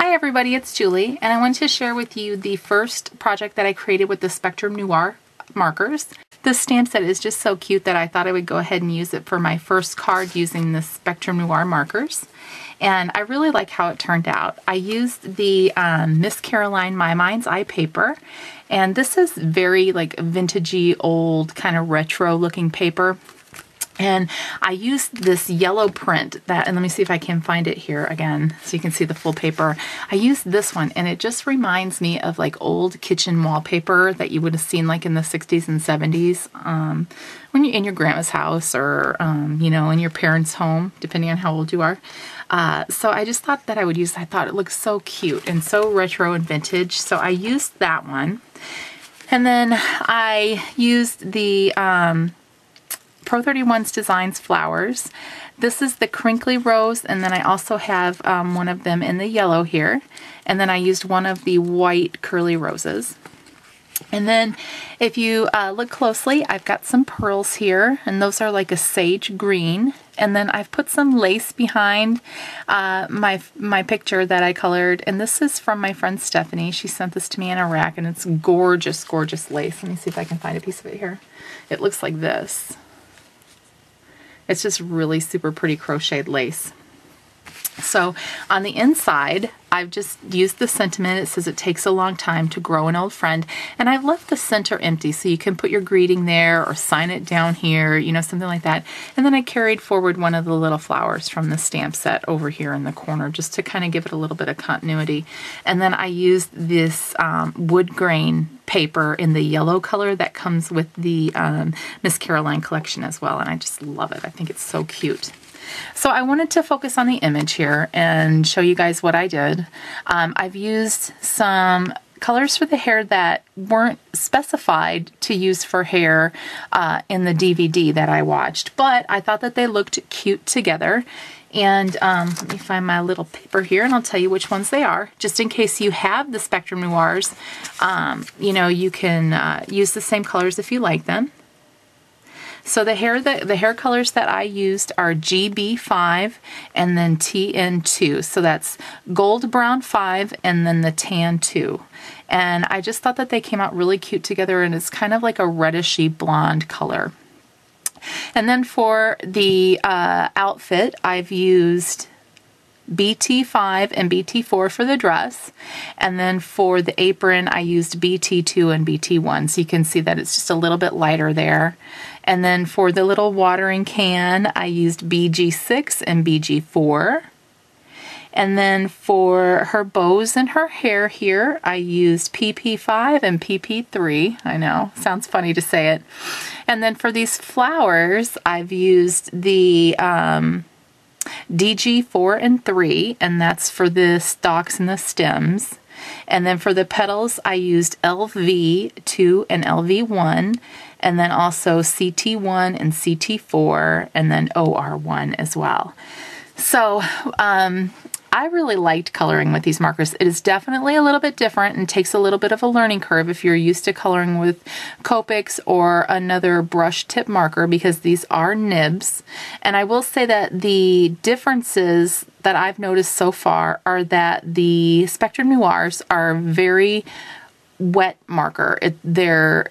Hi everybody, it's Julie, and I want to share with you the first project that I created with the Spectrum Noir markers. This stamp set is just so cute that I thought I would go ahead and use it for my first card using the Spectrum Noir markers. And I really like how it turned out. I used the Miss Caroline My Mind's Eye paper, and this is very like vintagey, old, kind of retro looking paper. And I used this yellow print that, and let me see if I can find it here again so you can see the full paper. I used this one, and it just reminds me of like old kitchen wallpaper that you would have seen like in the 60s and 70s when you're in your grandma's house or, you know, in your parents' home, depending on how old you are. So I just thought that I would use, I thought it looked so cute and so retro and vintage. So I used that one. And then I used the Pro 31's Designs flowers. This is the crinkly rose, and then I also have one of them in the yellow here. And then I used one of the white curly roses. And then if you look closely, I've got some pearls here, and those are like a sage green. And then I've put some lace behind my picture that I colored. And this is from my friend Stephanie. She sent this to me in a rack, and it's gorgeous, gorgeous lace. Let me see if I can find a piece of it here. It looks like this. It's just really super pretty crocheted lace. So on the inside, I've just used the sentiment. It says it takes a long time to grow an old friend. And I've left the center empty so you can put your greeting there or sign it down here, you know, something like that. And then I carried forward one of the little flowers from the stamp set over here in the corner just to kind of give it a little bit of continuity. And then I used this wood grain paper in the yellow color that comes with the Miss Caroline collection as well. And I just love it. I think it's so cute. So I wanted to focus on the image here and show you guys what I did. I've used some colors for the hair that weren't specified to use for hair in the DVD that I watched, but I thought that they looked cute together. And let me find my little paper here and I'll tell you which ones they are. Just in case you have the Spectrum Noirs, you know, you can use the same colors if you like them. So the hair colors that I used are GB5 and then TN2. So that's gold brown 5 and then the tan 2. And I just thought that they came out really cute together, and it's kind of like a reddishy blonde color. And then for the outfit, I've used BT5 and BT4 for the dress, and then for the apron I used BT2 and BT1, so you can see that it's just a little bit lighter there. And then for the little watering can I used BG6 and BG4. And then for her bows and her hair here, I used PP5 and PP3. I know, sounds funny to say it. And then for these flowers, I've used the DG4 and 3, and that's for the stalks and the stems. And then for the petals, I used LV2 and LV1, and then also CT1 and CT4, and then OR1 as well. So I really liked coloring with these markers. It is definitely a little bit different and takes a little bit of a learning curve if you're used to coloring with Copics or another brush tip marker, because these are nibs. And I will say that the differences that I've noticed so far are that the Spectrum Noirs are very wet marker. They're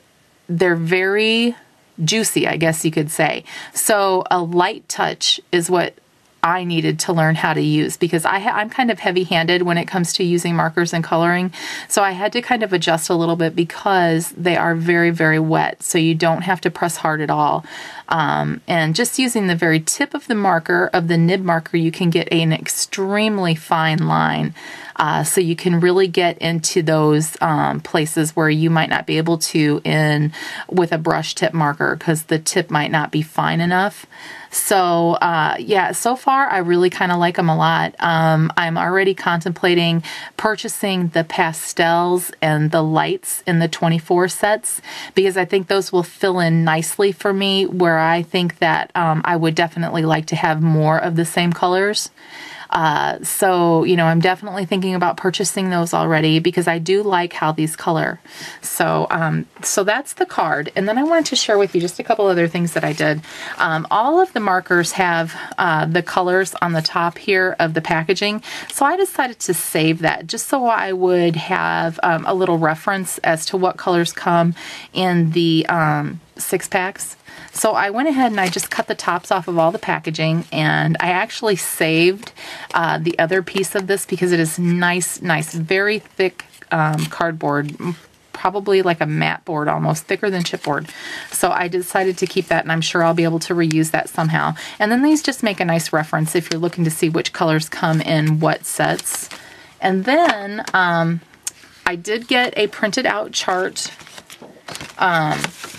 very juicy, I guess you could say. So a light touch is what I needed to learn how to use, because I'm kind of heavy-handed when it comes to using markers and coloring. So I had to kind of adjust a little bit because they are very, very wet. So you don't have to press hard at all. And just using the very tip of the marker, of the nib marker, you can get an extremely fine line. So you can really get into those places where you might not be able to with a brush tip marker, because the tip might not be fine enough. So yeah, so far I really kind of like them a lot. I'm already contemplating purchasing the pastels and the lights in the 24 sets, because I think those will fill in nicely for me, where I think that I would definitely like to have more of the same colors. So, you know, I'm definitely thinking about purchasing those already because I do like how these color. So, so that's the card. And then I wanted to share with you just a couple other things that I did. All of the markers have the colors on the top here of the packaging. So I decided to save that just so I would have a little reference as to what colors come in the 6-packs. So I went ahead and I just cut the tops off of all the packaging, and I actually saved the other piece of this because it is nice, very thick cardboard, probably like a matte board, almost thicker than chipboard. So I decided to keep that, and I'm sure I'll be able to reuse that somehow. And then these just make a nice reference if you're looking to see which colors come in what sets. And then I did get a printed out chart.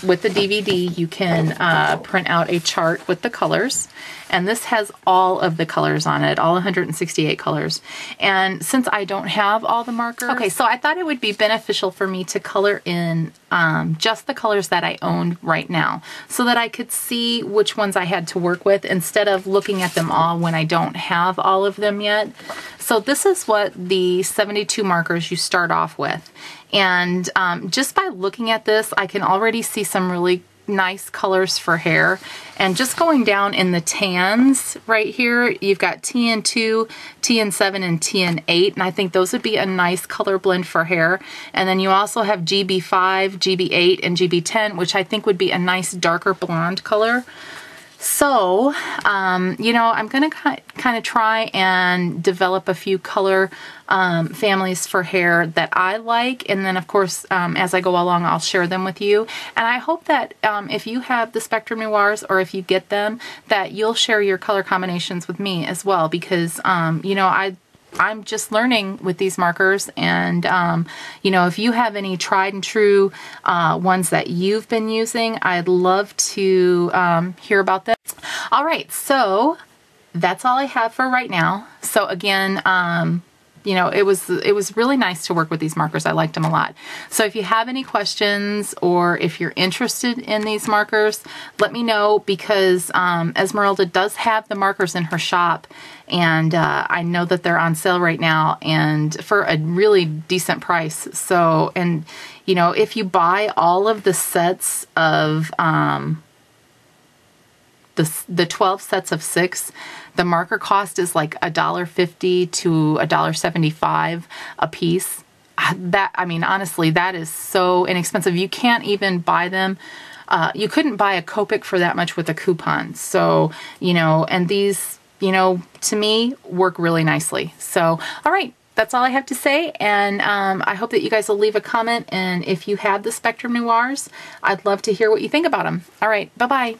With the DVD, you can print out a chart with the colors, and this has all of the colors on it, all 168 colors. And since I don't have all the markers, okay, so I thought it would be beneficial for me to color in just the colors that I own right now, so that I could see which ones I had to work with instead of looking at them all when I don't have all of them yet. So this is what the 72 markers you start off with. And just by looking at this, I can already see some really nice colors for hair. And just going down in the tans right here, you've got TN2, TN7, and TN8. And I think those would be a nice color blend for hair. And then you also have GB5, GB8, and GB10, which I think would be a nice darker blonde color. So, you know, I'm going to kind of try and develop a few color families for hair that I like. And then, of course, as I go along, I'll share them with you. And I hope that if you have the Spectrum Noirs, or if you get them, that you'll share your color combinations with me as well. Because, you know, I'm just learning with these markers, and you know, if you have any tried and true ones that you've been using, I'd love to hear about them. All right, so that's all I have for right now. So again, you know, it was really nice to work with these markers. I liked them a lot. So if you have any questions, or if you're interested in these markers, let me know, because Esmeralda does have the markers in her shop, and I know that they're on sale right now, and for a really decent price. So, and you know, if you buy all of the sets of the 12 sets of 6, the marker cost is like $1.50 to $1.75 a piece. That, I mean, honestly, that is so inexpensive. You can't even buy them. You couldn't buy a Copic for that much with a coupon. So, you know, and these, you know, to me, work really nicely. So, all right. That's all I have to say, and I hope that you guys will leave a comment, and if you have the Spectrum Noirs, I'd love to hear what you think about them. All right, bye-bye.